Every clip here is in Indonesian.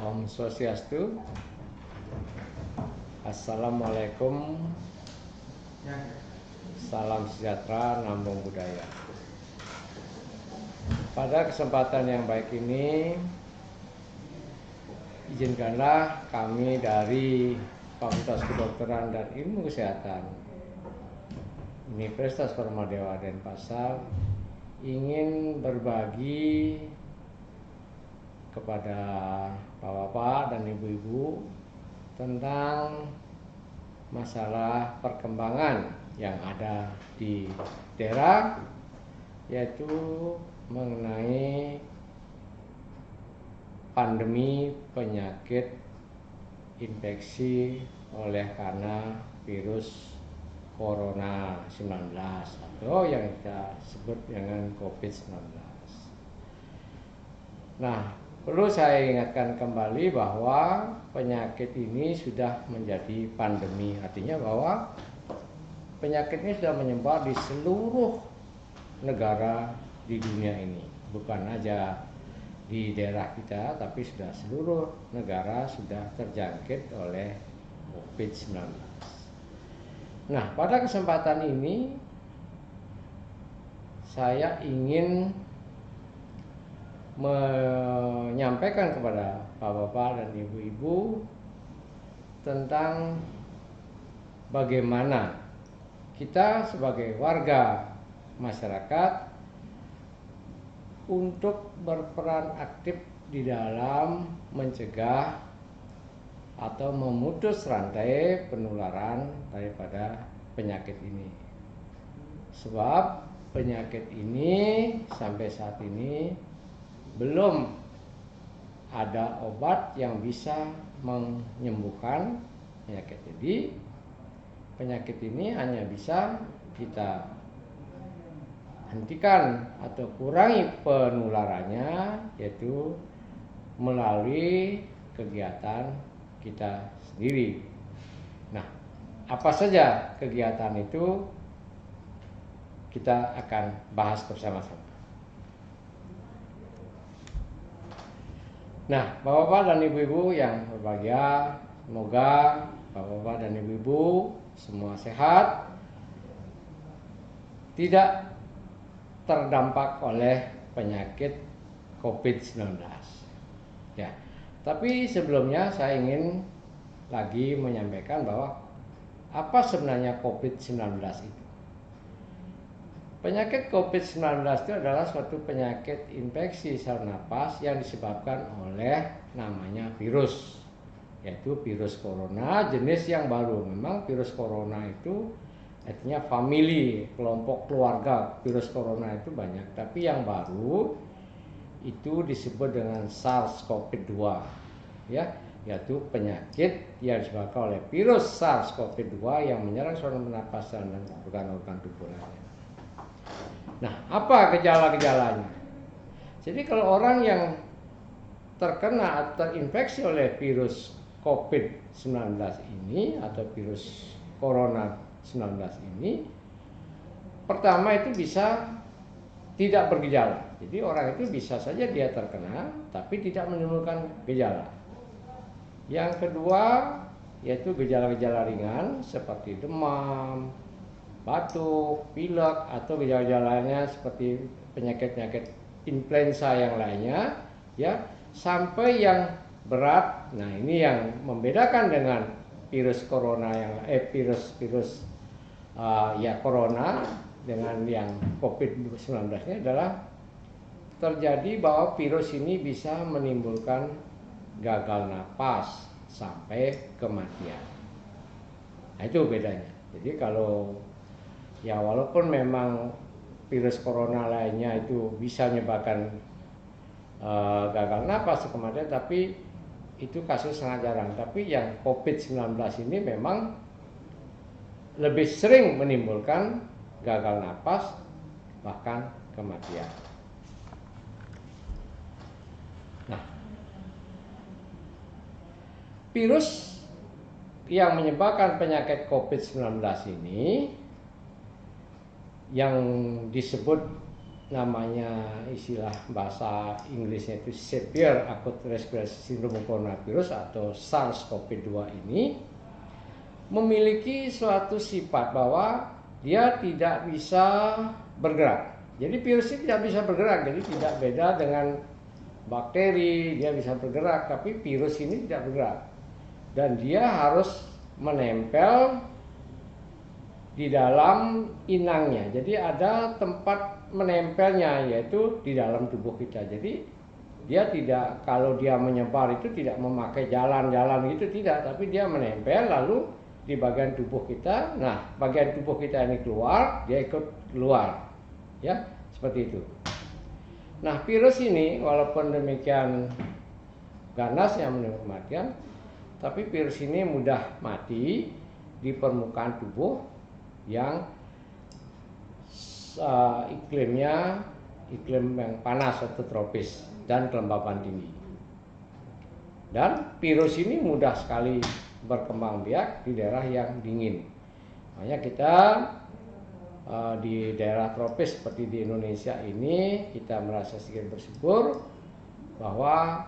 Om Swastiastu. Assalamualaikum. Salam sejahtera, namo buddhaya. Pada kesempatan yang baik ini, izinkanlah kami dari Fakultas Kedokteran dan Ilmu Kesehatan Universitas Paramadina Denpasar ingin berbagi kepada bapak-bapak dan ibu-ibu tentang masalah perkembangan yang ada di daerah, yaitu mengenai pandemi penyakit infeksi oleh karena virus Corona 19 atau yang kita sebut dengan COVID-19. Nah, perlu saya ingatkan kembali bahwa penyakit ini sudah menjadi pandemi. Artinya bahwa penyakit ini sudah menyebar di seluruh negara di dunia ini. Bukan aja di daerah kita, tapi sudah seluruh negara sudah terjangkit oleh COVID-19. Nah, pada kesempatan ini saya ingin menyampaikan kepada bapak-bapak dan ibu-ibu tentang bagaimana kita sebagai warga masyarakat untuk berperan aktif di dalam mencegah atau memutus rantai penularan daripada penyakit ini. Sebab penyakit ini sampai saat ini belum ada obat yang bisa menyembuhkan penyakit. Jadi penyakit ini hanya bisa kita hentikan atau kurangi penularannya, yaitu melalui kegiatan kita sendiri. Nah, apa saja kegiatan itu kita akan bahas bersama-sama. Nah, bapak-bapak dan ibu-ibu yang berbahagia, semoga bapak-bapak dan ibu-ibu semua sehat, tidak terdampak oleh penyakit COVID-19. Ya, tapi sebelumnya saya ingin lagi menyampaikan bahwa apa sebenarnya COVID-19 itu. Penyakit COVID-19 itu adalah suatu penyakit infeksi saluran napas yang disebabkan oleh namanya virus, yaitu virus corona jenis yang baru. Memang virus corona itu artinya famili, kelompok keluarga virus corona itu banyak, tapi yang baru itu disebut dengan SARS-CoV-2, ya, yaitu penyakit yang disebabkan oleh virus SARS-CoV-2 yang menyerang saluran pernapasan dan organ-organ tubuh lainnya. Nah, apa gejala-gejalanya? Jadi kalau orang yang terkena atau terinfeksi oleh virus COVID-19 ini atau virus Corona 19 ini, pertama itu bisa tidak bergejala. Jadi orang itu bisa saja dia terkena tapi tidak menimbulkan gejala. Yang kedua yaitu gejala-gejala ringan seperti demam, batuk, pilek, atau gejala-gejalanya seperti penyakit-penyakit influenza yang lainnya, ya, sampai yang berat. Nah, ini yang membedakan dengan virus corona yang corona dengan yang COVID-19 ini adalah terjadi bahwa virus ini bisa menimbulkan gagal napas sampai kematian. Nah, itu bedanya. Jadi kalau ya walaupun memang virus corona lainnya itu bisa menyebabkan gagal napas kematian, tapi itu kasus sangat jarang. Tapi yang COVID-19 ini memang lebih sering menimbulkan gagal napas bahkan kematian. Nah, virus yang menyebabkan penyakit COVID-19 ini yang disebut namanya istilah bahasa Inggrisnya itu Severe Acute Respiratory Syndrome Coronavirus atau SARS-CoV-2 ini memiliki suatu sifat bahwa dia tidak bisa bergerak. Jadi virus ini tidak bisa bergerak, jadi tidak beda dengan bakteri, dia bisa bergerak, tapi virus ini tidak bergerak. Dan dia harus menempel di dalam inangnya. Jadi ada tempat menempelnya, yaitu di dalam tubuh kita. Jadi dia tidak, kalau dia menyebar itu tidak memakai jalan-jalan gitu, tidak, tapi dia menempel lalu di bagian tubuh kita. Nah, bagian tubuh kita ini keluar, dia ikut keluar, ya, seperti itu. Nah, virus ini walaupun demikian ganas yang menimbulkan kematian, tapi virus ini mudah mati di permukaan tubuh yang iklimnya iklim yang panas atau tropis dan kelembapan tinggi. Dan virus ini mudah sekali berkembang biak di daerah yang dingin. Makanya kita di daerah tropis seperti di Indonesia ini kita merasa sedikit bersyukur bahwa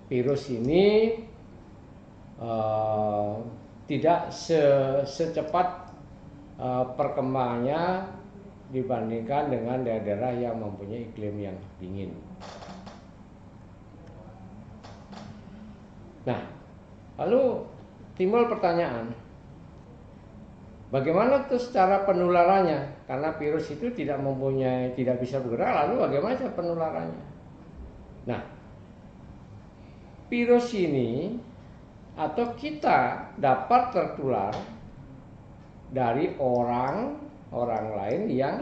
virus ini tidak secepat perkembangannya dibandingkan dengan daerah-daerah yang mempunyai iklim yang dingin. Nah, lalu timbul pertanyaan, bagaimana tuh cara penularannya? Karena virus itu tidak bisa bergerak, lalu bagaimana cara penularannya? Nah, virus ini atau kita dapat tertular dari orang lain yang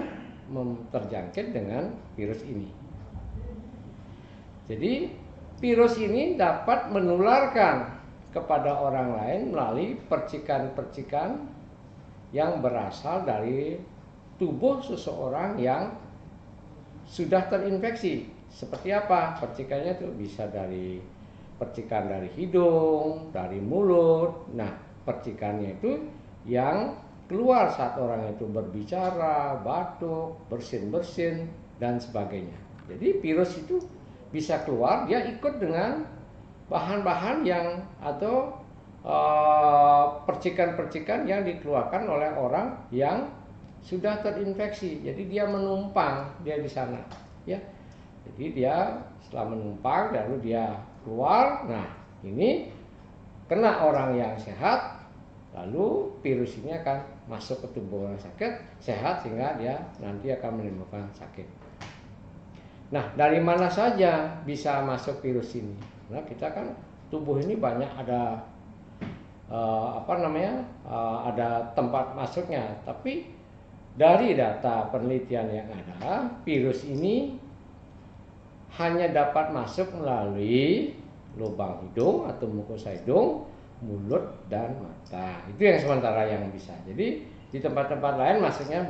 terjangkit dengan virus ini. Jadi virus ini dapat menularkan kepada orang lain melalui percikan-percikan yang berasal dari tubuh seseorang yang sudah terinfeksi. Seperti apa? Percikannya itu bisa dari percikan dari hidung, dari mulut. Nah, percikannya itu yang keluar saat orang itu berbicara, batuk, bersin-bersin, dan sebagainya. Jadi virus itu bisa keluar, dia ikut dengan bahan-bahan yang atau percikan-percikan yang dikeluarkan oleh orang yang sudah terinfeksi. Jadi dia menumpang dia di sana, ya. Jadi dia setelah menumpang lalu dia keluar. Nah, ini kena orang yang sehat, lalu virus ini akan masuk ke tubuh orang sehat sehingga dia nanti akan menimbulkan sakit. Nah, dari mana saja bisa masuk virus ini? Nah, kita kan tubuh ini banyak ada ada tempat masuknya. Tapi dari data penelitian yang ada, virus ini hanya dapat masuk melalui lubang hidung atau mukosa hidung, mulut dan mata. Itu yang sementara yang bisa. Jadi di tempat-tempat lain masuknya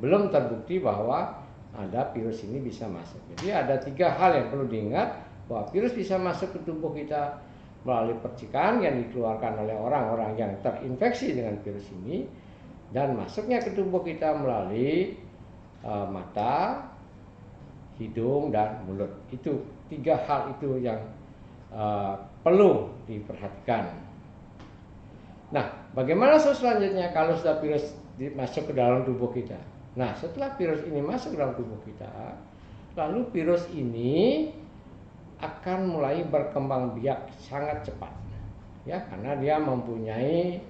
belum terbukti bahwa ada virus ini bisa masuk. Jadi ada 3 hal yang perlu diingat, bahwa virus bisa masuk ke tubuh kita melalui percikan yang dikeluarkan oleh orang-orang yang terinfeksi dengan virus ini, dan masuknya ke tubuh kita melalui mata, hidung dan mulut. Itu 3 hal itu yang perlu diperhatikan. Nah, bagaimana selanjutnya kalau sudah virus masuk ke dalam tubuh kita? Nah, setelah virus ini masuk ke dalam tubuh kita, lalu virus ini akan mulai berkembang biak sangat cepat, ya, karena dia mempunyai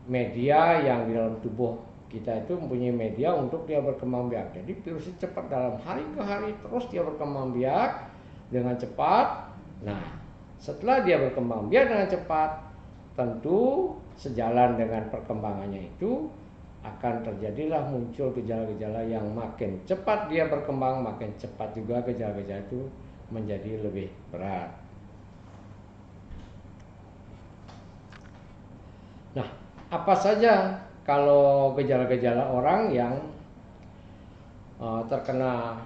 media yang di dalam tubuh kita itu mempunyai media untuk dia berkembang biak. Jadi virus ini cepat, dalam hari ke hari terus dia berkembang biak dengan cepat. Nah, setelah dia berkembang biak dengan cepat, tentu sejalan dengan perkembangannya itu akan terjadilah muncul gejala-gejala yang makin cepat dia berkembang, makin cepat juga gejala-gejala itu menjadi lebih berat. Nah, apa saja kalau gejala-gejala orang yang terkena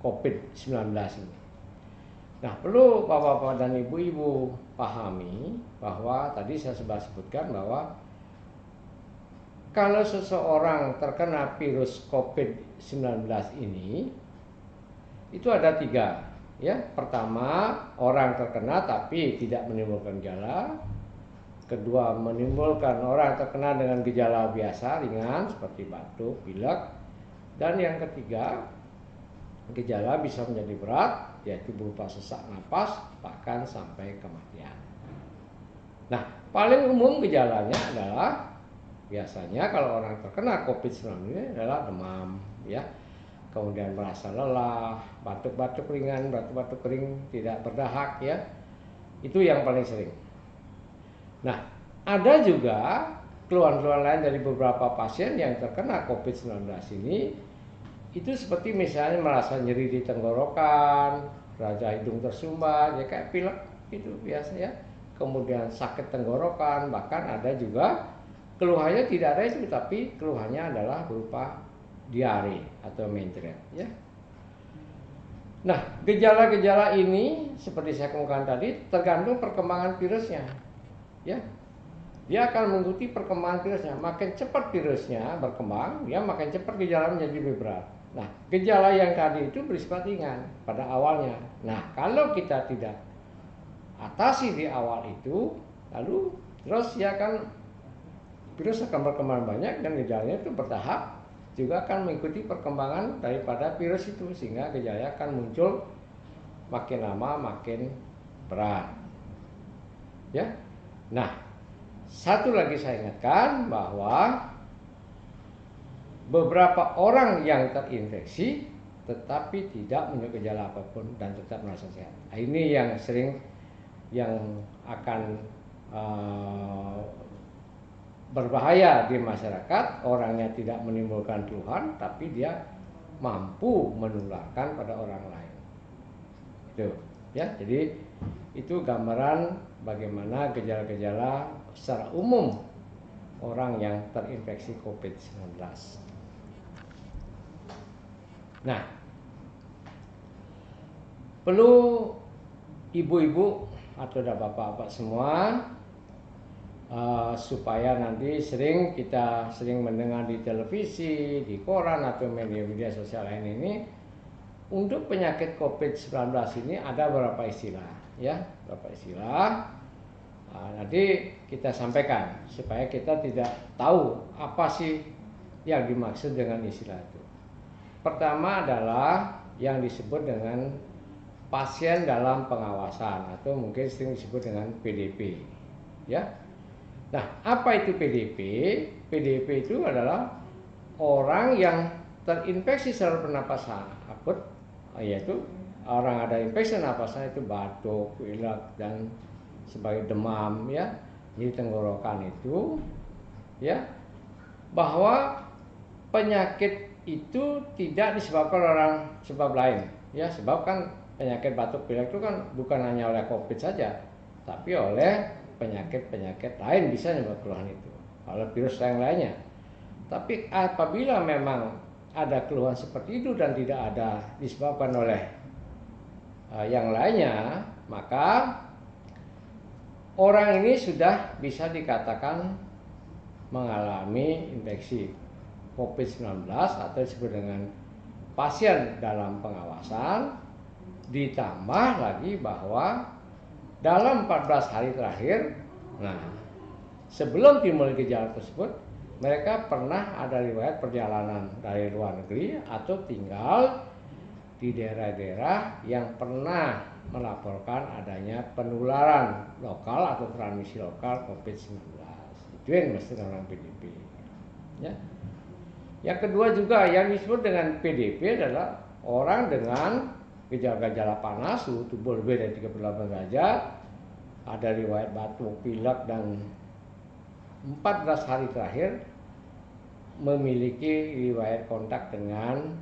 COVID-19 ini? Nah, perlu Bapak-bapak dan Ibu-ibu pahami bahwa tadi saya sudah sebutkan bahwa kalau seseorang terkena virus COVID-19 ini, itu ada 3. Ya, pertama, orang terkena tapi tidak menimbulkan gejala. Kedua, menimbulkan orang terkena dengan gejala biasa ringan seperti batuk, pilek. Dan yang ketiga, gejala bisa menjadi berat, yaitu berupa sesak napas bahkan sampai kematian. Nah, paling umum gejalanya adalah biasanya kalau orang terkena COVID-19 ini adalah demam, ya. Kemudian merasa lelah, batuk-batuk ringan, batuk-batuk kering, tidak berdahak, ya. Itu yang paling sering. Nah, ada juga keluhan-keluhan lain dari beberapa pasien yang terkena COVID-19 ini, itu seperti misalnya merasa nyeri di tenggorokan, raja hidung tersumbat, ya kayak pilek itu biasa, ya. Kemudian sakit tenggorokan, bahkan ada juga keluhannya tidak ada itu, tapi keluhannya adalah berupa diare atau mencret, ya. Nah, gejala-gejala ini seperti saya kemukakan tadi tergantung perkembangan virusnya, ya. Dia akan mengikuti perkembangan virusnya. Makin cepat virusnya berkembang, dia makin cepat gejala menjadi lebih berat. Nah, gejala yang tadi itu bersifat ringan pada awalnya. Nah, kalau kita tidak atasi di awal itu, lalu terus virus akan berkembang banyak dan gejalanya itu bertahap, juga akan mengikuti perkembangan daripada virus itu, sehingga gejala akan muncul makin lama makin berat, ya. Nah, satu lagi saya ingatkan bahwa beberapa orang yang terinfeksi tetapi tidak punya gejala apapun dan tetap merasa sehat. Nah, ini yang sering yang akan berbahaya di masyarakat. Orangnya tidak menimbulkan keluhan tapi dia mampu menularkan pada orang lain. Itu, ya. Jadi itu gambaran bagaimana gejala-gejala secara umum orang yang terinfeksi COVID-19. Nah, perlu ibu-ibu atau bapak-bapak semua supaya nanti kita sering mendengar di televisi, di koran atau media-media sosial lain ini, untuk penyakit COVID-19 ini ada beberapa istilah, ya, beberapa istilah. Nanti kita sampaikan supaya kita tidak tahu apa sih yang dimaksud dengan istilah itu. Pertama adalah yang disebut dengan pasien dalam pengawasan atau mungkin sering disebut dengan PDP, ya. Nah, apa itu PDP? PDP itu adalah orang yang terinfeksi saluran pernapasan akut, yaitu orang ada infeksi napasan itu batuk, pilek dan sebagai demam, ya, di tenggorokan itu, ya, bahwa penyakit itu tidak disebabkan orang sebab lain, ya. Sebab kan penyakit batuk pilek itu kan bukan hanya oleh COVID saja, tapi oleh penyakit-penyakit lain bisa menyebabkan keluhan itu, kalau virus yang lainnya. Tapi apabila memang ada keluhan seperti itu dan tidak ada disebabkan oleh yang lainnya, maka orang ini sudah bisa dikatakan mengalami infeksi COVID-19 atau disebut dengan pasien dalam pengawasan. Ditambah lagi bahwa dalam 14 hari terakhir, nah, sebelum timbul gejala tersebut, mereka pernah ada riwayat perjalanan dari luar negeri atau tinggal di daerah-daerah yang pernah melaporkan adanya penularan lokal atau transmisi lokal COVID-19. Itu yang mesti orang PDP, ya. Yang kedua juga yang disebut dengan PDP adalah orang dengan gejala-gejala panas, suhu tubuh lebih dari 38 derajat, ada riwayat batuk, pilek, dan 14 hari terakhir memiliki riwayat kontak dengan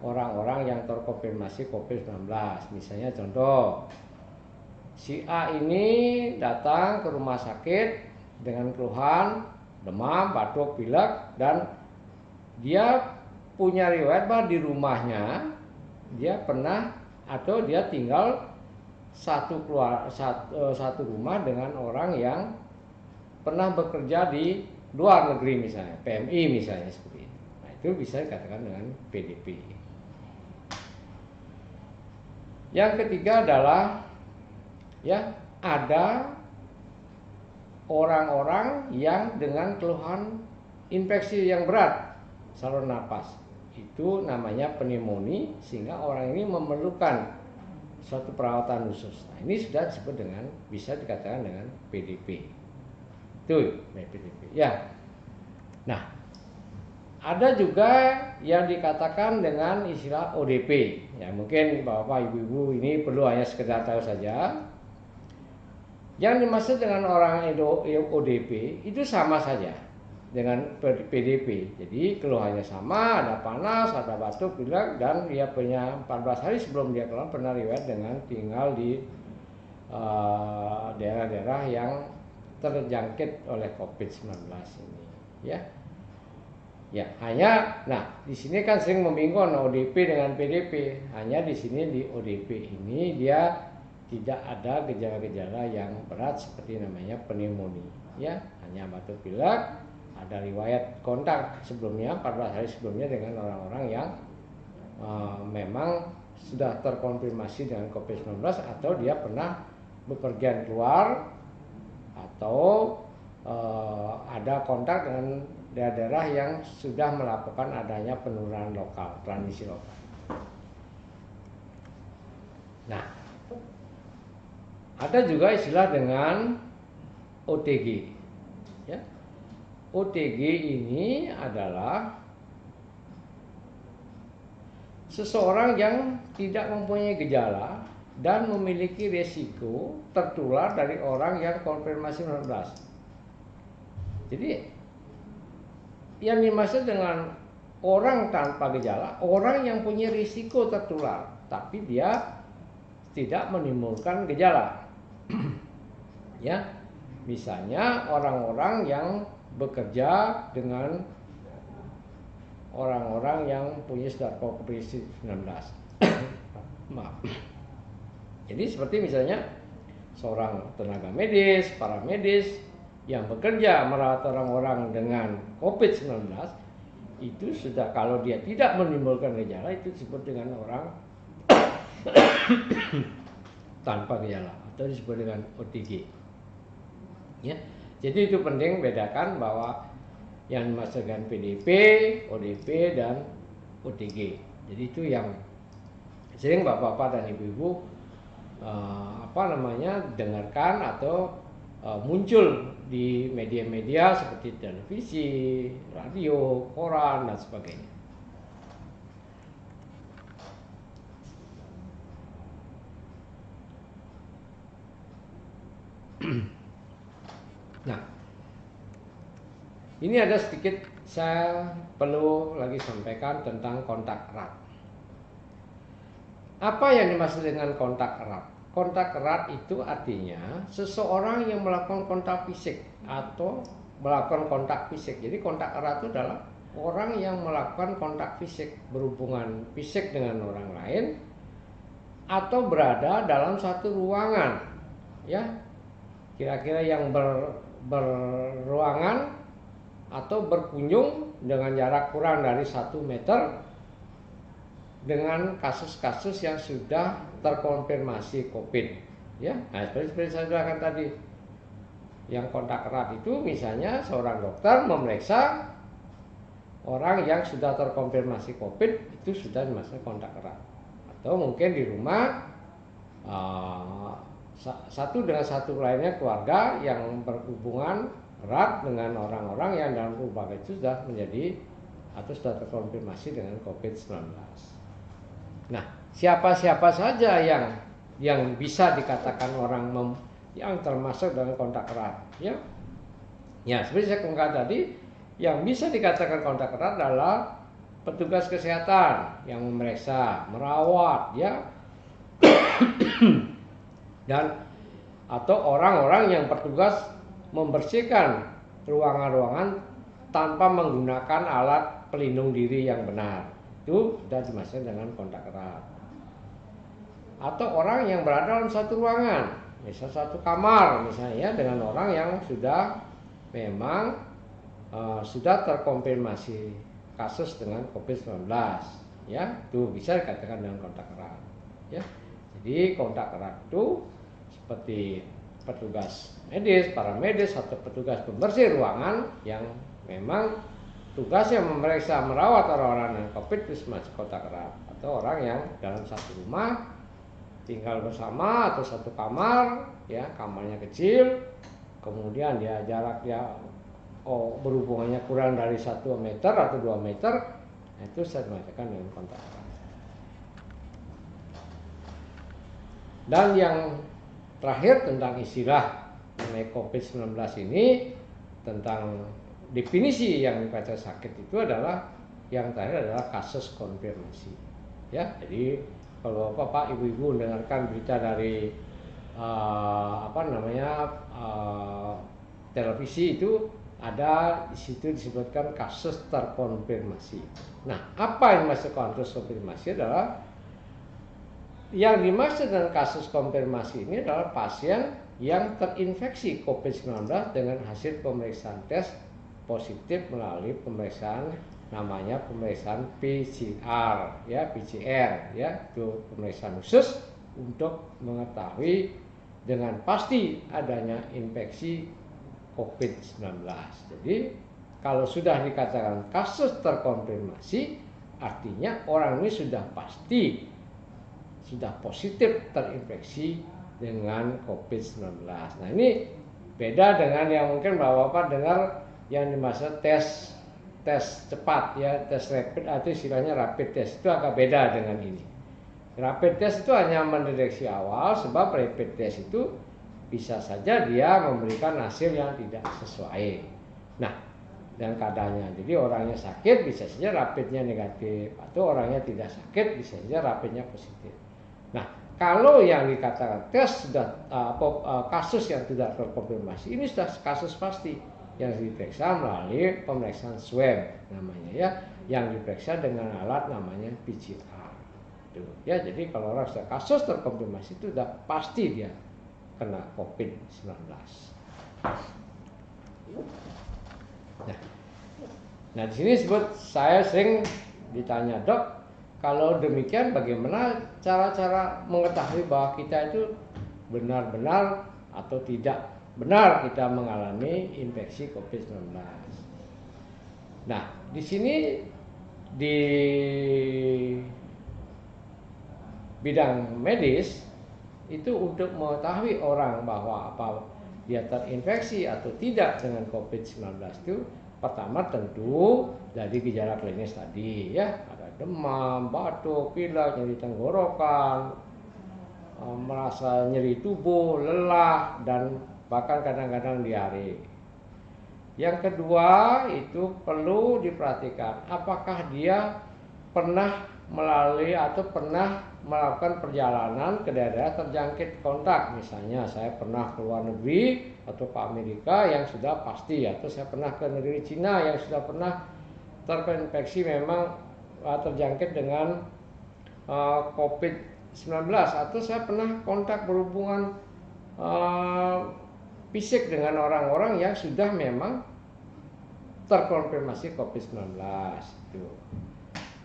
orang-orang yang terkonfirmasi COVID-19. Misalnya contoh, si A ini datang ke rumah sakit dengan keluhan demam, batuk, pilek, dan dia punya riwayat bahwa di rumahnya dia pernah atau dia tinggal satu rumah dengan orang yang pernah bekerja di luar negeri misalnya, PMI misalnya seperti itu. Nah, itu bisa dikatakan dengan PDP. Yang ketiga adalah ya ada orang-orang yang dengan keluhan infeksi yang berat saluran napas. Itu namanya pneumonia, sehingga orang ini memerlukan suatu perawatan khusus. Nah, ini sudah disebut dengan, bisa dikatakan dengan PDP. Itu PDP. Ya. Nah, ada juga yang dikatakan dengan istilah ODP. Ya, mungkin Bapak Ibu ini perlu hanya sekedar tahu saja. Yang dimaksud dengan orang ODP itu sama saja dengan PDP. Jadi keluhannya sama, ada panas, ada batuk, pilek, dan dia punya 14 hari sebelum dia keluar pernah riwayat dengan tinggal di daerah-daerah yang terjangkit oleh COVID-19 ini. Ya. Ya, hanya, nah di sini kan sering membingungkan ODP dengan PDP. Hanya di sini di ODP ini dia tidak ada gejala-gejala yang berat seperti namanya pneumonia. Ya, hanya batuk pilek, ada riwayat kontak sebelumnya 14 hari sebelumnya dengan orang-orang yang memang sudah terkonfirmasi dengan COVID-19 atau dia pernah bepergian keluar atau ada kontak dengan daerah-daerah yang sudah melakukan adanya penurunan lokal, transmisi lokal. Nah, ada juga istilah dengan OTG. Ya. OTG ini adalah seseorang yang tidak mempunyai gejala dan memiliki resiko tertular dari orang yang konfirmasi 19. Jadi yang dimaksud dengan orang tanpa gejala, orang yang punya risiko tertular, tapi dia tidak menimbulkan gejala. Ya, misalnya orang-orang yang bekerja dengan orang-orang yang punya COVID-19. Maaf. Jadi seperti misalnya seorang tenaga medis, paramedis yang bekerja merawat orang-orang dengan COVID-19, itu sudah, kalau dia tidak menimbulkan gejala, itu disebut dengan orang tanpa gejala atau disebut dengan OTG. Ya, jadi itu penting bedakan bahwa yang dimaksud dengan PDP, ODP, dan OTG. Jadi itu yang sering bapak-bapak dan ibu-ibu dengarkan atau muncul di media-media seperti televisi, radio, koran, dan sebagainya. Nah, ini ada sedikit saya perlu lagi sampaikan tentang kontak erat. Apa yang dimaksud dengan kontak erat? Kontak erat itu artinya seseorang yang melakukan kontak fisik atau melakukan kontak fisik. Jadi kontak erat itu adalah orang yang melakukan kontak fisik, berhubungan fisik dengan orang lain atau berada dalam satu ruangan. Ya, kira-kira yang berruangan atau berkunjung dengan jarak kurang dari 1 meter dengan kasus-kasus yang sudah terkonfirmasi COVID. Ya, nah, seperti saya jelaskan tadi, yang kontak erat itu misalnya seorang dokter memeriksa orang yang sudah terkonfirmasi COVID, itu sudah dimaksud kontak erat. Atau mungkin di rumah satu dengan satu lainnya keluarga yang berhubungan erat dengan orang-orang yang dalam keluarga itu sudah menjadi atau sudah terkonfirmasi dengan COVID-19. Nah, siapa-siapa saja yang bisa dikatakan orang yang termasuk dalam kontak erat, ya? Ya, seperti saya katakan tadi, yang bisa dikatakan kontak erat adalah petugas kesehatan yang memeriksa, merawat, ya, dan atau orang-orang yang bertugas membersihkan ruangan-ruangan tanpa menggunakan alat pelindung diri yang benar. Itu sudah dimaksud dengan kontak erat. Atau orang yang berada dalam satu ruangan, misalnya satu kamar misalnya, dengan orang yang sudah memang sudah terkonfirmasi kasus dengan COVID-19, ya, itu bisa dikatakan dengan kontak erat, ya. Jadi kontak erat itu seperti petugas medis, paramedis atau petugas pembersih ruangan yang memang tugasnya memeriksa merawat orang-orang dengan COVID itu semacam kontak erat, atau orang yang dalam satu rumah tinggal bersama atau satu kamar, ya, kamarnya kecil, kemudian dia jarak berhubungannya kurang dari 1 meter atau 2 meter, itu saya mengatakan dengan kontak erat. Dan yang terakhir tentang istilah mengenai COVID-19 ini, tentang definisi yang dikatakan sakit itu adalah yang terakhir adalah kasus konfirmasi, ya. Jadi kalau Bapak Ibu-ibu mendengarkan berita dari televisi, itu ada di situ disebutkan kasus terkonfirmasi. Nah, apa yang dimaksud kasus konfirmasi adalah yang dimaksud dengan kasus konfirmasi ini adalah pasien yang terinfeksi COVID-19 dengan hasil pemeriksaan tes positif melalui pemeriksaan namanya pemeriksaan PCR, ya, PCR, ya, itu pemeriksaan khusus untuk mengetahui dengan pasti adanya infeksi COVID-19. Jadi kalau sudah dikatakan kasus terkonfirmasi, artinya orang ini sudah pasti sudah positif terinfeksi dengan COVID-19. Nah, ini beda dengan yang mungkin Bapak dengar yang dimaksud tes cepat, ya, tes rapid atau istilahnya rapid test, itu agak beda dengan ini. Rapid test itu hanya mendeteksi awal, sebab rapid test itu bisa saja dia memberikan hasil yang tidak sesuai. Nah, dan keadaannya, jadi orangnya sakit bisa saja rapidnya negatif, atau orangnya tidak sakit bisa saja rapidnya positif. Nah, kalau yang dikatakan tes sudah kasus yang tidak terkonfirmasi, ini sudah kasus pasti yang diperiksa melalui pemeriksaan swab namanya, ya, yang diperiksa dengan alat namanya PCR. Ya, jadi kalau orang sudah kasus terkonfirmasi itu sudah pasti dia kena COVID-19. Nah, di sini sebut saya sering ditanya, Dok, kalau demikian bagaimana cara-cara mengetahui bahwa kita itu benar-benar atau tidak benar kita mengalami infeksi COVID-19. Nah, di sini di bidang medis itu untuk mengetahui orang bahwa apa dia terinfeksi atau tidak dengan COVID-19 itu pertama tentu dari gejala klinis tadi, ya, ada demam, batuk, pilek, nyeri tenggorokan, merasa nyeri tubuh, lelah, dan bahkan kadang-kadang diare. Yang kedua itu perlu diperhatikan apakah dia pernah melalui atau pernah melakukan perjalanan ke daerah terjangkit kontak. Misalnya saya pernah ke luar negeri atau ke Amerika yang sudah pasti, atau saya pernah ke negeri Cina yang sudah pernah terinfeksi memang terjangkit dengan COVID-19, atau saya pernah kontak berhubungan fisik dengan orang-orang yang sudah memang terkonfirmasi COVID-19 itu.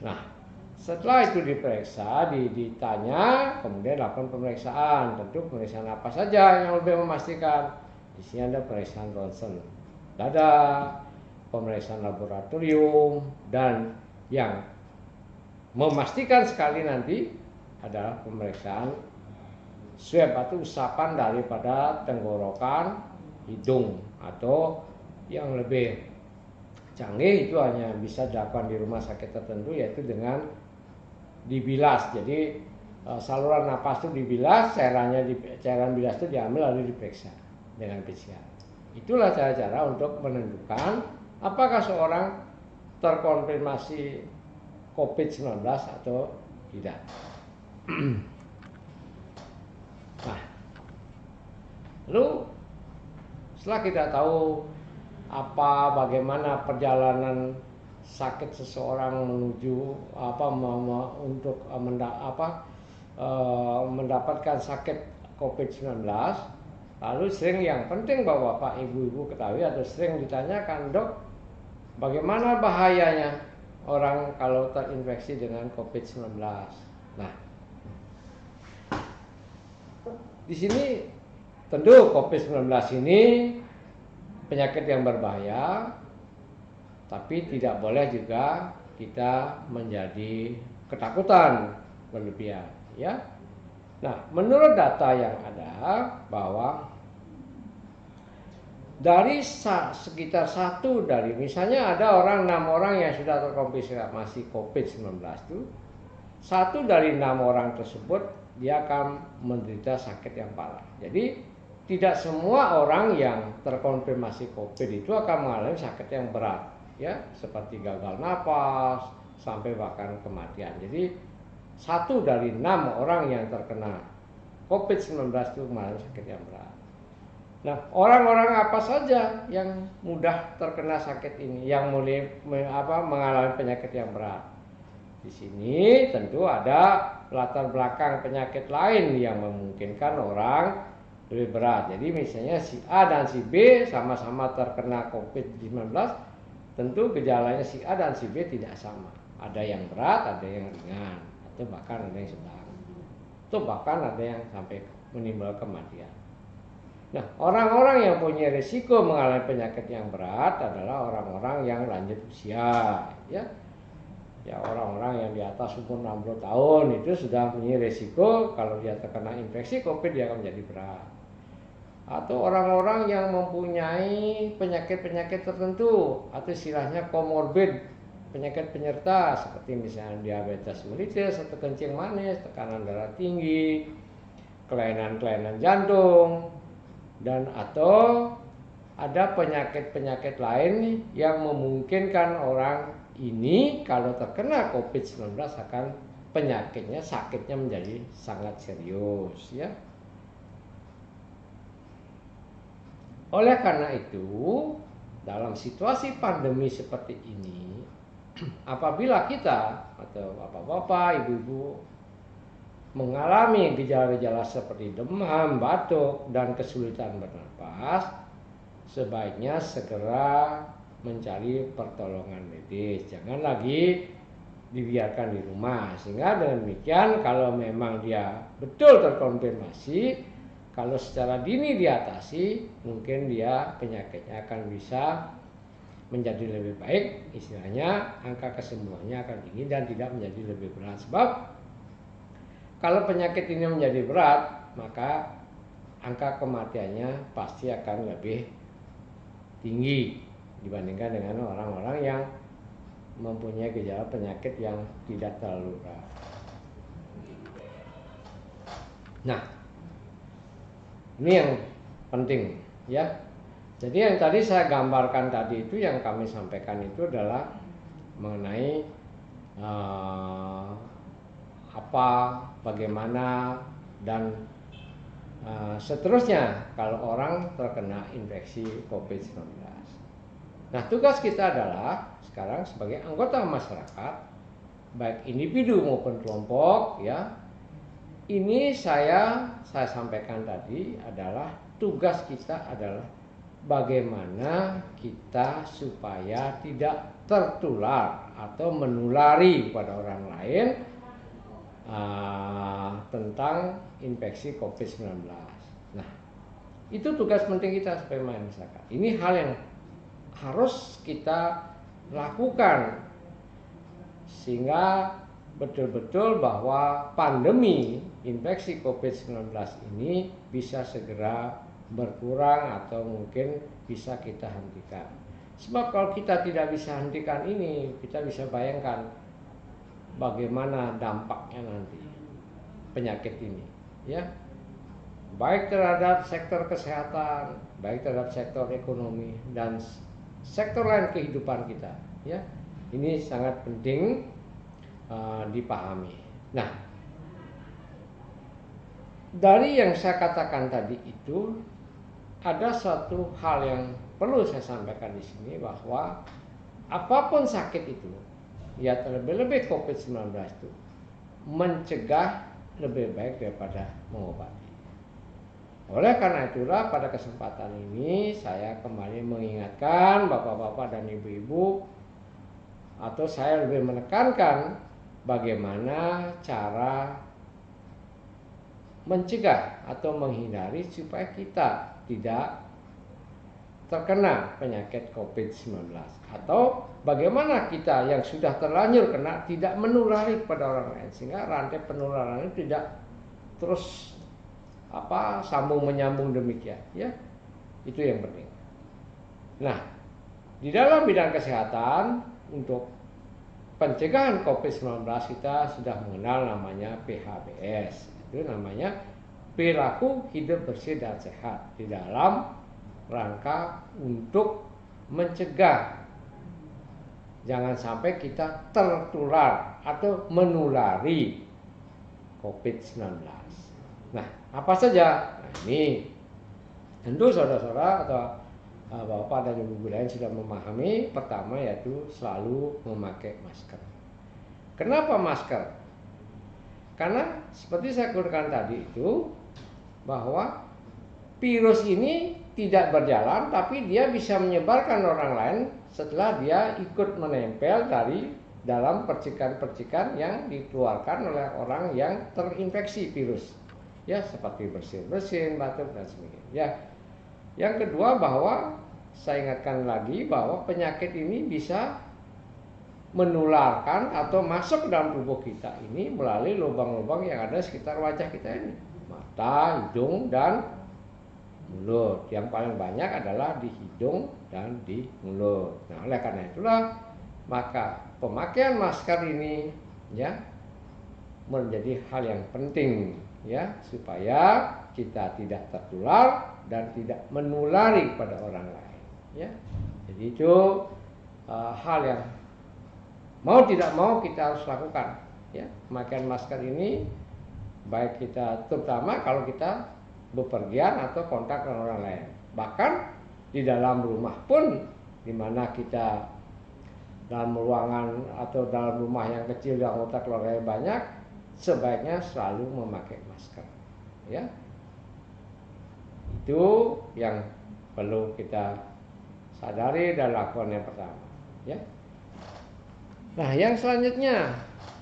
Nah, setelah itu diperiksa, ditanya, kemudian lakukan pemeriksaan. Tentu pemeriksaan apa saja yang lebih memastikan? Di sini ada pemeriksaan ronsen dada, pemeriksaan laboratorium, dan yang memastikan sekali nanti adalah pemeriksaan swab atau usapan daripada tenggorokan, hidung, atau yang lebih canggih itu hanya bisa dilakukan di rumah sakit tertentu, yaitu dengan dibilas. Jadi saluran napas itu dibilas, cairan bilas itu diambil lalu diperiksa dengan PCR. Itulah cara-cara untuk menentukan apakah seorang terkonfirmasi COVID-19 atau tidak. Nah, lalu setelah kita tahu bagaimana perjalanan sakit seseorang menuju untuk mendapatkan sakit COVID-19, lalu sering yang penting Bapak Ibu-ibu ketahui atau sering ditanyakan, Dok, Bagaimana bahayanya orang kalau terinfeksi dengan COVID-19? Nah, di sini tentu COVID-19 ini penyakit yang berbahaya, tapi tidak boleh juga kita menjadi ketakutan berlebihan, ya. Nah, menurut data yang ada bahwa dari sekitar misalnya ada 6 orang yang sudah terkonfirmasi COVID-19 itu, 1 dari 6 orang tersebut dia akan menderita sakit yang parah. Jadi tidak semua orang yang terkonfirmasi COVID itu akan mengalami sakit yang berat, ya, seperti gagal napas sampai bahkan kematian. Jadi 1 dari 6 orang yang terkena COVID-19 itu mengalami sakit yang berat. Nah, orang-orang apa saja yang mudah terkena sakit ini, yang mengalami penyakit yang berat? Di sini tentu ada latar belakang penyakit lain yang memungkinkan orang lebih berat. Jadi misalnya si A dan si B sama-sama terkena COVID-19, tentu gejalanya si A dan si B tidak sama. Ada yang berat, ada yang ringan, atau bahkan ada yang sedang, atau bahkan ada yang sampai menimbulkan kematian. Nah, orang-orang yang punya risiko mengalami penyakit yang berat adalah orang-orang yang lanjut usia, ya. Ya, orang-orang yang di atas umur 60 tahun itu sudah punya risiko kalau dia terkena infeksi COVID dia akan menjadi berat. Atau orang-orang yang mempunyai penyakit-penyakit tertentu atau istilahnya komorbid, penyakit penyerta seperti misalnya diabetes mellitus atau kencing manis, tekanan darah tinggi, kelainan-kelainan jantung, dan atau ada penyakit-penyakit lain yang memungkinkan orang ini kalau terkena COVID-19 akan sakitnya menjadi sangat serius, ya. Oleh karena itu, dalam situasi pandemi seperti ini, apabila kita atau bapak-bapak, ibu-ibu mengalami gejala-gejala seperti demam, batuk, dan kesulitan bernapas, sebaiknya segera mencari pertolongan medis. Jangan lagi dibiarkan di rumah. Sehingga dengan demikian kalau memang dia betul terkonfirmasi, kalau secara dini diatasi, mungkin dia penyakitnya akan bisa menjadi lebih baik. Istilahnya angka kesembuhannya akan tinggi dan tidak menjadi lebih berat. Sebab kalau penyakit ini menjadi berat, maka angka kematiannya pasti akan lebih tinggi dibandingkan dengan orang-orang yang mempunyai gejala penyakit yang tidak terlalu berat. Nah, ini yang penting, ya. Jadi yang tadi saya gambarkan tadi itu, yang kami sampaikan itu adalah mengenai bagaimana dan seterusnya kalau orang terkena infeksi COVID-19. Nah, tugas kita adalah sekarang sebagai anggota masyarakat, baik individu maupun kelompok, ya. Ini saya sampaikan tadi adalah tugas kita adalah bagaimana kita supaya tidak tertular atau menulari pada orang lain tentang infeksi COVID-19. Nah, itu tugas penting kita sebagai masyarakat. Ini hal yang harus kita lakukan sehingga betul-betul bahwa pandemi infeksi COVID-19 ini bisa segera berkurang atau mungkin bisa kita hentikan. Sebab kalau kita tidak bisa hentikan ini, kita bisa bayangkan bagaimana dampaknya nanti penyakit ini, ya. Baik terhadap sektor kesehatan, baik terhadap sektor ekonomi dan sektor lain kehidupan kita, ya. Ini sangat penting dipahami. Nah, dari yang saya katakan tadi itu ada satu hal yang perlu saya sampaikan di sini, bahwa apapun sakit itu, ya terlebih-lebih COVID-19 itu, mencegah lebih baik daripada mengobati. Oleh karena itulah pada kesempatan ini saya kembali mengingatkan bapak-bapak dan ibu-ibu, atau saya lebih menekankan bagaimana cara mencegah atau menghindari supaya kita tidak terkena penyakit COVID-19, atau bagaimana kita yang sudah terlanjur kena tidak menulari kepada orang lain, sehingga rantai penularan itu tidak terus sambung menyambung demikian, ya. Itu yang penting. Nah, di dalam bidang kesehatan untuk pencegahan COVID-19 kita sudah mengenal namanya PHBS. Itu namanya perilaku hidup bersih dan sehat, di dalam rangka untuk mencegah jangan sampai kita tertular atau menulari COVID-19. Nah, apa saja? Nah, ini tentu saudara-saudara atau bapak dan ibu lain sudah memahami. Pertama yaitu selalu memakai masker. Kenapa masker? Karena seperti saya katakan tadi itu, bahwa virus ini tidak berjalan, tapi dia bisa menyebarkan orang lain setelah dia ikut menempel dari dalam percikan-percikan yang dikeluarkan oleh orang yang terinfeksi virus. Ya, seperti bersin-bersin, batuk dan sebagainya. Ya. Yang kedua, bahwa saya ingatkan lagi bahwa penyakit ini bisa menularkan atau masuk ke dalam tubuh kita ini melalui lubang-lubang yang ada sekitar wajah kita ini, mata, hidung, dan mulut. Yang paling banyak adalah di hidung dan di mulut. Nah, oleh karena itulah maka pemakaian masker ini ya menjadi hal yang penting, ya, supaya kita tidak tertular dan tidak menulari pada orang lain, ya. Jadi itu hal yang mau tidak mau kita harus lakukan, ya. Pemakaian masker ini baik kita, terutama kalau kita bepergian atau kontak dengan orang lain. Bahkan di dalam rumah pun, di mana kita dalam ruangan atau dalam rumah yang kecil yang anggota keluarga banyak, sebaiknya selalu memakai masker, ya. Itu yang perlu kita sadari dan lakukan yang pertama, ya. Nah, yang selanjutnya,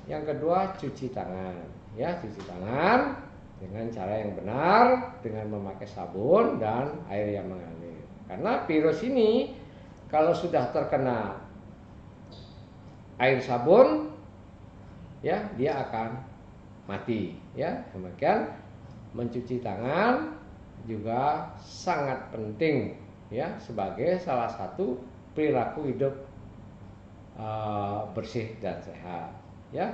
yang kedua, cuci tangan, ya. Cuci tangan dengan cara yang benar, dengan memakai sabun dan air yang mengalir. Karena virus ini kalau sudah terkena air sabun, ya, dia akan mati, ya. Demikian mencuci tangan juga sangat penting, ya, sebagai salah satu perilaku hidup bersih dan sehat, ya.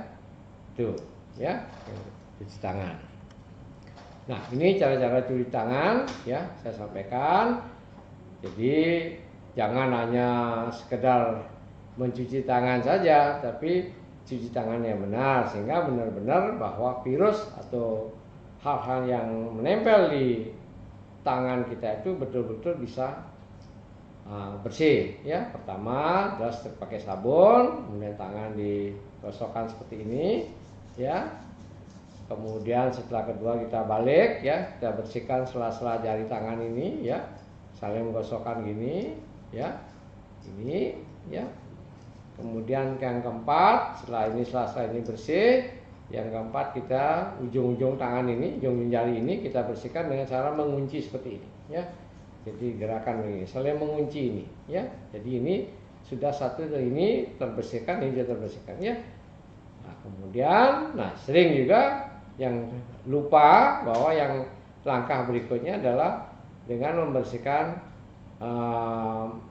Tuh, ya, cuci tangan. Nah, ini cara-cara cuci tangan, ya, saya sampaikan. Jadi jangan hanya sekedar mencuci tangan saja, tapi cuci tangan yang benar, sehingga benar-benar bahwa virus atau hal-hal yang menempel di tangan kita itu betul-betul bisa bersih, ya. Pertama, jelas pakai sabun, kemudian tangan digosokkan seperti ini, ya. Kemudian setelah kedua kita balik, ya, kita bersihkan sela-sela jari tangan ini, ya, saling menggosokkan gini, ya, ini, ya. Kemudian yang keempat, setelah ini selesai ini bersih, yang keempat kita ujung-ujung tangan ini, ujung jari ini kita bersihkan dengan cara mengunci seperti ini, ya. Jadi gerakan ini, saling mengunci ini, ya. Jadi ini sudah satu ini terbersihkan, ini sudah terbersihkan, ya. Nah, kemudian, sering juga yang lupa bahwa yang langkah berikutnya adalah dengan membersihkan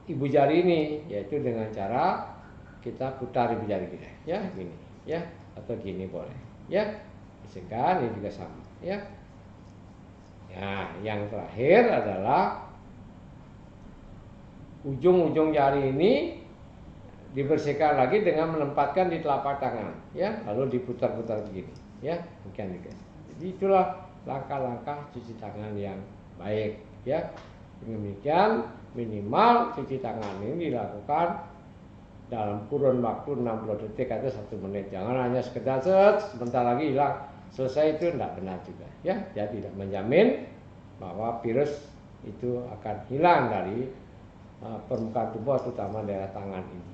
ibu jari ini, yaitu dengan cara kita putar ibu jari kita, ya, gini, ya, atau gini boleh, ya, bersihkan, ini juga sama, ya. Nah, yang terakhir adalah ujung-ujung jari ini dibersihkan lagi dengan menempatkan di telapak tangan, ya, lalu diputar-putar begini, ya, demikian juga. Jadi itulah langkah-langkah cuci tangan yang baik, ya. Demikian minimal cuci tangan ini dilakukan dalam kurun waktu 60 detik atau 1 menit. Jangan hanya sekedar sebentar lagi hilang, selesai, itu tidak benar juga, ya. Dia tidak menjamin bahwa virus itu akan hilang dari permukaan tubuh, terutama daerah tangan ini.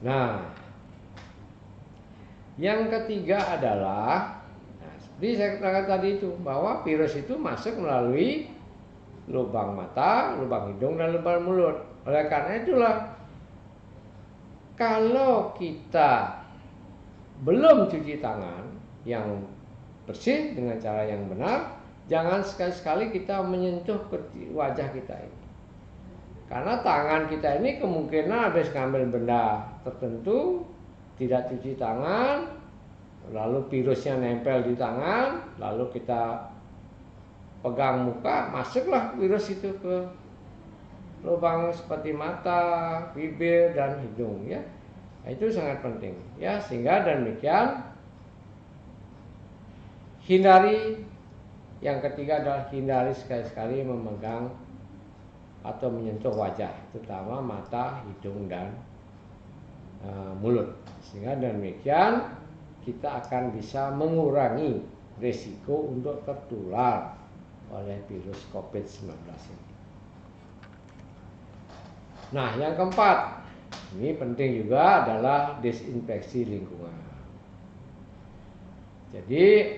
Nah, yang ketiga adalah, seperti saya katakan tadi itu, bahwa virus itu masuk melalui lubang mata, lubang hidung, dan lubang mulut. Oleh karena itulah, kalau kita belum cuci tangan yang bersih dengan cara yang benar, jangan sekali-sekali kita menyentuh ke wajah kita ini. Karena tangan kita ini kemungkinan habis ngambil benda tertentu, tidak cuci tangan, lalu virusnya nempel di tangan, lalu kita pegang muka, masuklah virus itu ke lubang seperti mata, bibir, dan hidung, ya. Itu sangat penting, ya. Sehingga demikian, hindari, yang ketiga adalah hindari sekali-sekali memegang atau menyentuh wajah, terutama mata, hidung, dan mulut. Sehingga demikian kita akan bisa mengurangi risiko untuk tertular oleh virus COVID-19 ini. Nah, yang keempat, ini penting juga, adalah desinfeksi lingkungan. Jadi,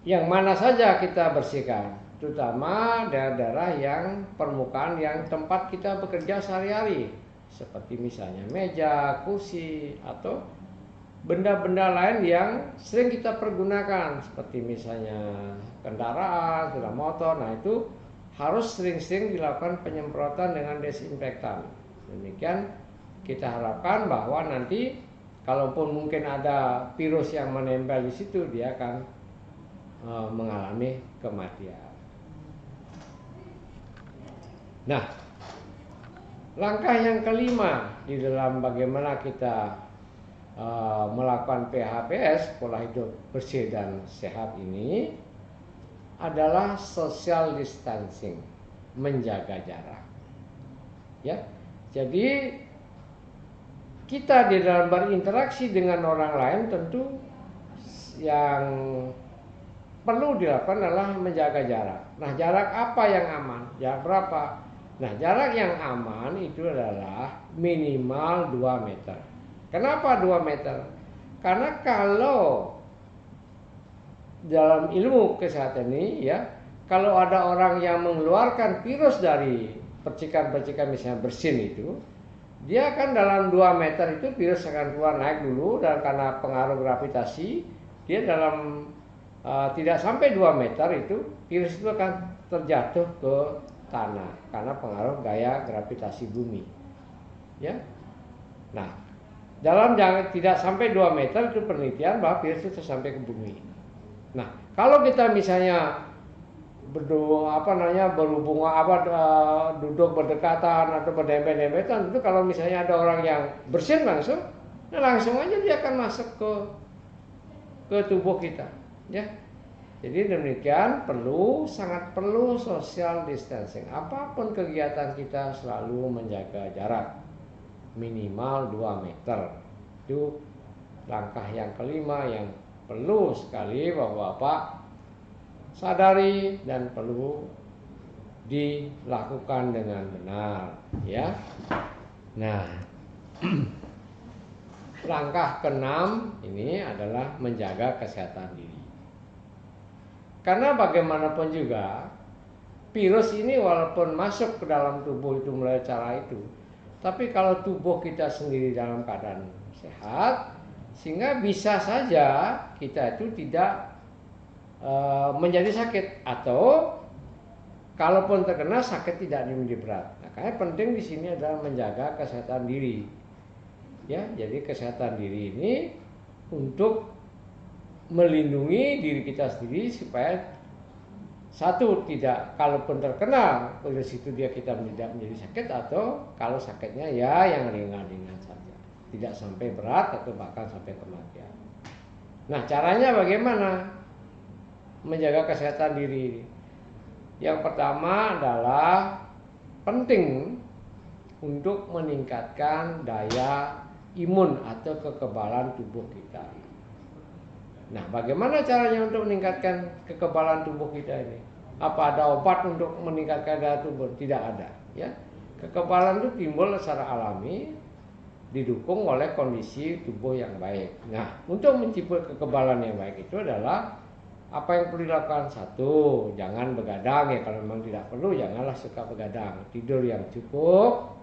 yang mana saja kita bersihkan, terutama daerah-daerah yang permukaan yang tempat kita bekerja sehari-hari, seperti misalnya meja, kursi, atau benda-benda lain yang sering kita pergunakan, seperti misalnya kendaraan, sepeda motor. Nah, itu harus sering-sering dilakukan penyemprotan dengan desinfektan. Demikian kita harapkan bahwa nanti kalaupun mungkin ada virus yang menempel di situ, dia akan mengalami kematian. Nah, langkah yang kelima di dalam bagaimana kita melakukan PHBS, pola hidup bersih dan sehat ini, adalah social distancing, menjaga jarak. Ya, jadi kita di dalam berinteraksi dengan orang lain tentu yang perlu dilakukan adalah menjaga jarak. Nah, jarak apa yang aman? Jarak berapa? Nah, jarak yang aman itu adalah minimal 2 meter. Kenapa 2 meter? Karena kalau dalam ilmu kesehatan ini, ya, kalau ada orang yang mengeluarkan virus dari percikan-percikan misalnya bersin itu, dia akan dalam 2 meter itu virus akan keluar, naik dulu, dan karena pengaruh gravitasi, dia dalam tidak sampai 2 meter itu virus itu akan terjatuh ke tanah karena pengaruh gaya gravitasi bumi, ya. Nah, dalam tidak sampai 2 meter itu penelitian bahwa virus itu sampai ke bumi. Nah, kalau kita misalnya berhubungan duduk berdekatan atau berdempet-dempetan, itu kalau misalnya ada orang yang bersin langsung, nah langsung aja dia akan masuk ke tubuh kita, ya. Jadi demikian sangat perlu social distancing. Apapun kegiatan kita selalu menjaga jarak minimal 2 meter. Itu langkah yang kelima yang perlu sekali Bapak-bapak sadari dan perlu dilakukan dengan benar, ya. Nah, langkah keenam ini adalah menjaga kesehatan diri. Karena bagaimanapun juga virus ini walaupun masuk ke dalam tubuh itu melalui cara itu, tapi kalau tubuh kita sendiri dalam keadaan sehat, sehingga bisa saja kita itu tidak menjadi sakit, atau kalaupun terkena sakit tidak menjadi berat. Nah, karena penting di sini adalah menjaga kesehatan diri. Ya, jadi kesehatan diri ini untuk melindungi diri kita sendiri supaya satu, tidak kalaupun terkena virus itu kita tidak menjadi sakit, atau kalau sakitnya ya yang ringan-ringan saja, tidak sampai berat atau bahkan sampai kematian. Nah, caranya bagaimana menjaga kesehatan diri? Yang pertama adalah penting untuk meningkatkan daya imun atau kekebalan tubuh kita. Nah, bagaimana caranya untuk meningkatkan kekebalan tubuh kita ini? Apa ada obat untuk meningkatkan daya tubuh? Tidak ada, ya. Kekebalan itu timbul secara alami, didukung oleh kondisi tubuh yang baik. Nah, untuk menciptakan kekebalan yang baik itu adalah apa yang perlu dilakukan? Satu, jangan begadang ya, kalau memang tidak perlu janganlah suka begadang. Tidur yang cukup,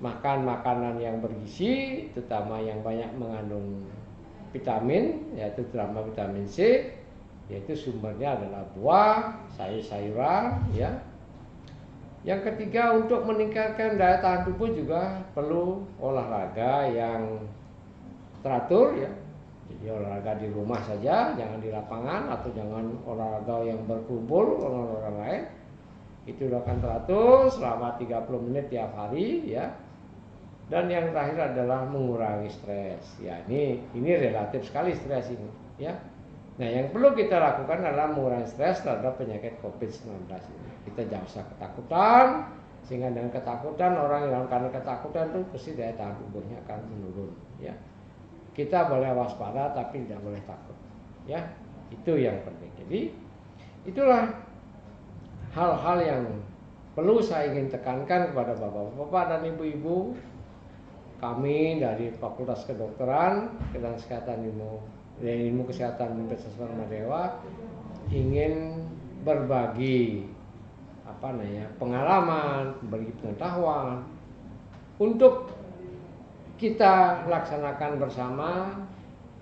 makan makanan yang bergizi, terutama yang banyak mengandung vitamin, yaitu terutama vitamin C, yaitu sumbernya adalah buah, sayur-sayuran, ya. Yang ketiga, untuk meningkatkan daya tahan tubuh juga perlu olahraga yang teratur, ya. Jadi olahraga di rumah saja, jangan di lapangan, atau jangan olahraga yang berkumpul dengan orang lain. Itu dilakukan teratur selama 30 menit tiap hari, ya. Dan yang terakhir adalah mengurangi stres. Ya, ini relatif sekali stres ini, ya. Nah, yang perlu kita lakukan adalah mengurangi stres terhadap penyakit COVID-19 ini. Kita jangan usah ketakutan, sehingga dengan ketakutan orang yang karena ketakutan itu pasti daya tahan tubuhnya akan menurun, ya. Kita boleh waspada tapi tidak boleh takut, ya. Itu yang penting. Jadi itulah hal-hal yang perlu saya ingin tekankan kepada bapak-bapak dan ibu-ibu. Kami dari Fakultas Kedokteran dan Ilmu Kesehatan Universitas Paramadina ingin berbagi pengalaman, berbagi pengetahuan untuk kita laksanakan bersama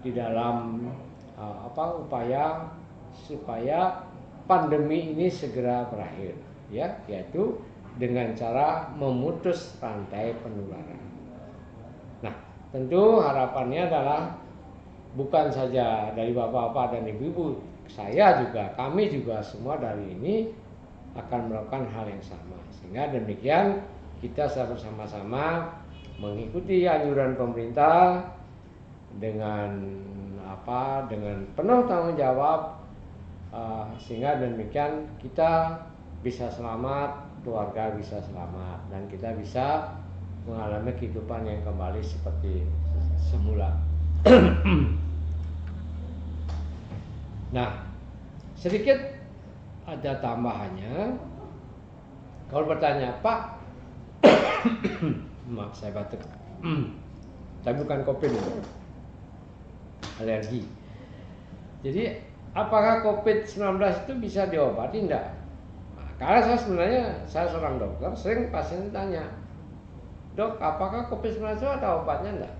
di dalam upaya supaya pandemi ini segera berakhir, ya, yaitu dengan cara memutus rantai penularan. Nah, tentu harapannya adalah bukan saja dari bapak-bapak dan ibu-ibu, saya juga, kami juga semua dari ini akan melakukan hal yang sama. Sehingga demikian kita bersama-sama mengikuti anjuran pemerintah dengan penuh tanggung jawab, sehingga demikian kita bisa selamat, keluarga bisa selamat, dan kita bisa mengalami kehidupan yang kembali seperti semula. Nah, sedikit ada tambahannya. Kalau bertanya, Pak, maaf saya batuk, tapi bukan COVID, alergi. Jadi, apakah COVID-19 itu bisa diobati? Enggak. Nah, karena saya seorang dokter, sering pasien tanya, Dok, apakah COVID-19 ada obatnya enggak?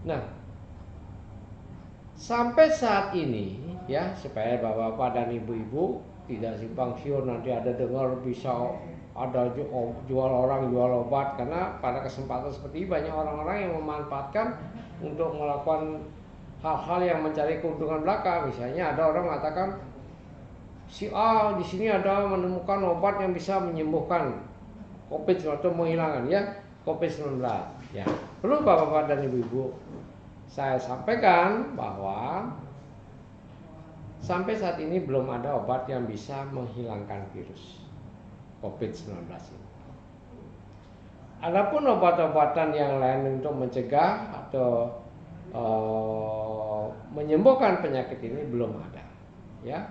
Nah, sampai saat ini, ya, supaya bapak-bapak dan ibu-ibu tidak simpang siur nanti ada dengar bisa ada jual obat, karena pada kesempatan seperti ini banyak orang-orang yang memanfaatkan untuk melakukan hal-hal yang mencari keuntungan belaka. Misalnya ada orang mengatakan si A di sini ada menemukan obat yang bisa menyembuhkan COVID atau menghilangkan, ya, COVID-19. Ya, perlu bapak-bapak dan ibu-ibu saya sampaikan bahwa sampai saat ini belum ada obat yang bisa menghilangkan virus COVID-19 ini. Adapun obat-obatan yang lain untuk mencegah atau menyembuhkan penyakit ini belum ada, ya.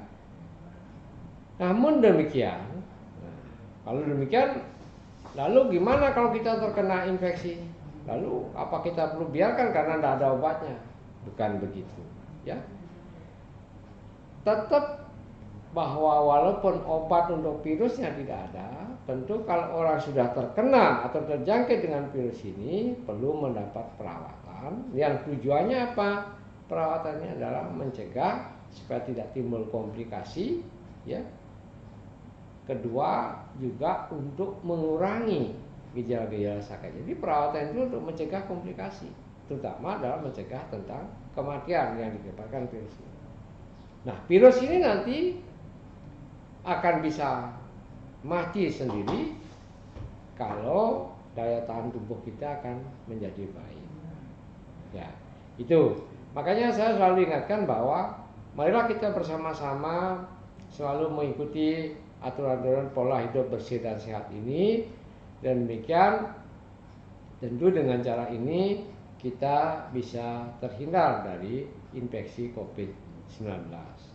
Namun demikian, kalau demikian, lalu gimana kalau kita terkena infeksi? Lalu apa kita perlu biarkan karena tidak ada obatnya? Bukan begitu, ya. Tetap bahwa walaupun obat untuk virusnya tidak ada, tentu kalau orang sudah terkena atau terjangkit dengan virus ini perlu mendapat perawatan. Yang tujuannya apa? Perawatannya adalah mencegah supaya tidak timbul komplikasi, ya. Kedua, juga untuk mengurangi gejala-gejala sakit. Jadi perawatan itu untuk mencegah komplikasi, terutama dalam mencegah tentang kematian yang disebabkan virus ini. Nah, virus ini nanti akan bisa mati sendiri kalau daya tahan tubuh kita akan menjadi baik. Ya, itu. Makanya saya selalu ingatkan bahwa marilah kita bersama-sama selalu mengikuti aturan-aturan pola hidup bersih dan sehat ini, dan demikian tentu dengan cara ini kita bisa terhindar dari infeksi COVID-19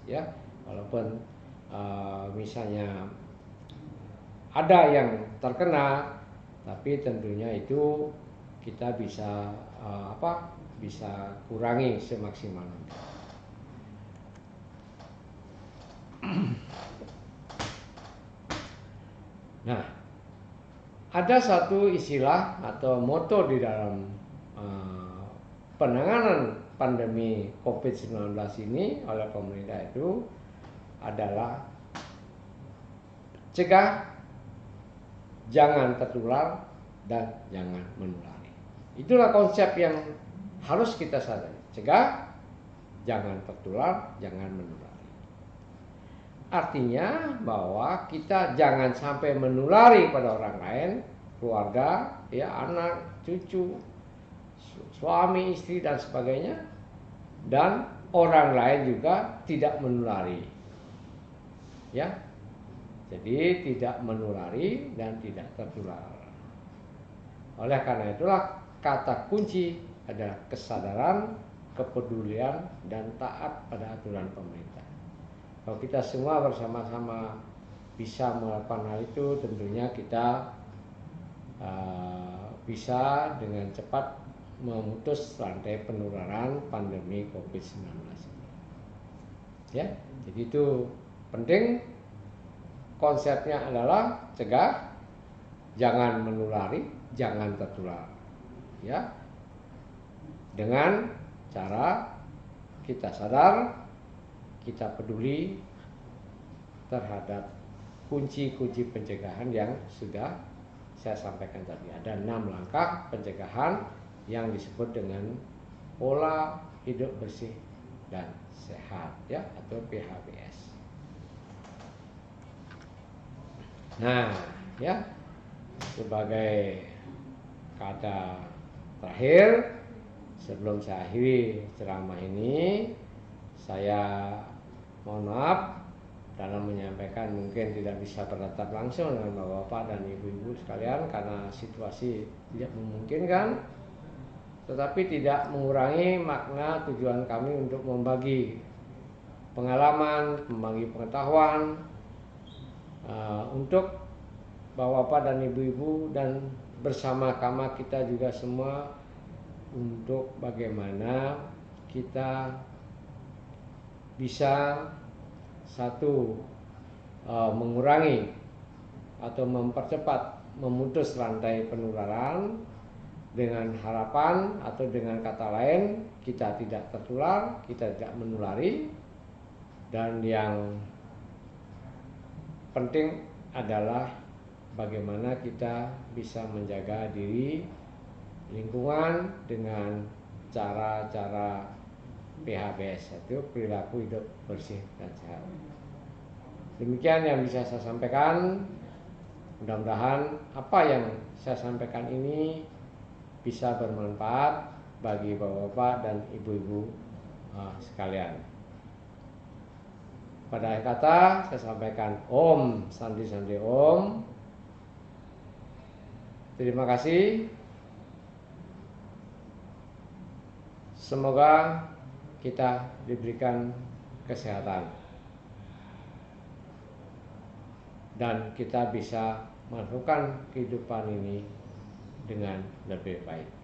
ya. Walaupun misalnya ada yang terkena, tapi tentunya itu kita bisa bisa kurangi semaksimal mungkin. Nah, ada satu istilah atau moto di dalam penanganan pandemi COVID-19 ini oleh pemerintah itu adalah cegah, jangan tertular, dan jangan menulari. Itulah konsep yang harus kita sadari. Cegah, jangan tertular, jangan menulari. Artinya bahwa kita jangan sampai menulari pada orang lain, keluarga, ya, anak, cucu, suami, istri, dan sebagainya. Dan orang lain juga tidak menulari. Ya. Jadi tidak menulari dan tidak tertular. Oleh karena itulah kata kunci adalah kesadaran, kepedulian, dan taat pada aturan pemerintah. Kalau kita semua bersama-sama bisa melakukan hal itu, tentunya kita bisa dengan cepat memutus rantai penularan pandemi COVID-19 ini. Ya, jadi itu penting. Konsepnya adalah cegah, jangan menulari, jangan tertular. Ya, dengan cara kita sadar, kita peduli terhadap kunci-kunci pencegahan yang sudah saya sampaikan tadi. Ada 6 langkah pencegahan yang disebut dengan pola hidup bersih dan sehat, ya, atau PHBS. Nah, ya, sebagai kata terakhir sebelum saya akhiri ceramah ini, saya mohon maaf dalam menyampaikan mungkin tidak bisa bertatap langsung dengan bapak-bapak dan ibu-ibu sekalian karena situasi tidak memungkinkan, tetapi tidak mengurangi makna tujuan kami untuk membagi pengalaman, membagi pengetahuan untuk bapak-bapak dan ibu-ibu, dan bersama-sama kita juga semua untuk bagaimana kita bisa satu mengurangi atau mempercepat memutus rantai penularan dengan harapan atau dengan kata lain kita tidak tertular, kita tidak menulari, dan yang penting adalah bagaimana kita bisa menjaga diri, lingkungan dengan cara-cara PHBS, itu perilaku hidup bersih dan sehat. Demikian yang bisa saya sampaikan. Mudah-mudahan apa yang saya sampaikan ini bisa bermanfaat bagi bapak-bapak dan ibu-ibu sekalian. Pada akhir kata saya sampaikan Om Santi Santi Om. Terima kasih. Semoga kita diberikan kesehatan dan kita bisa melakukan kehidupan ini dengan lebih baik.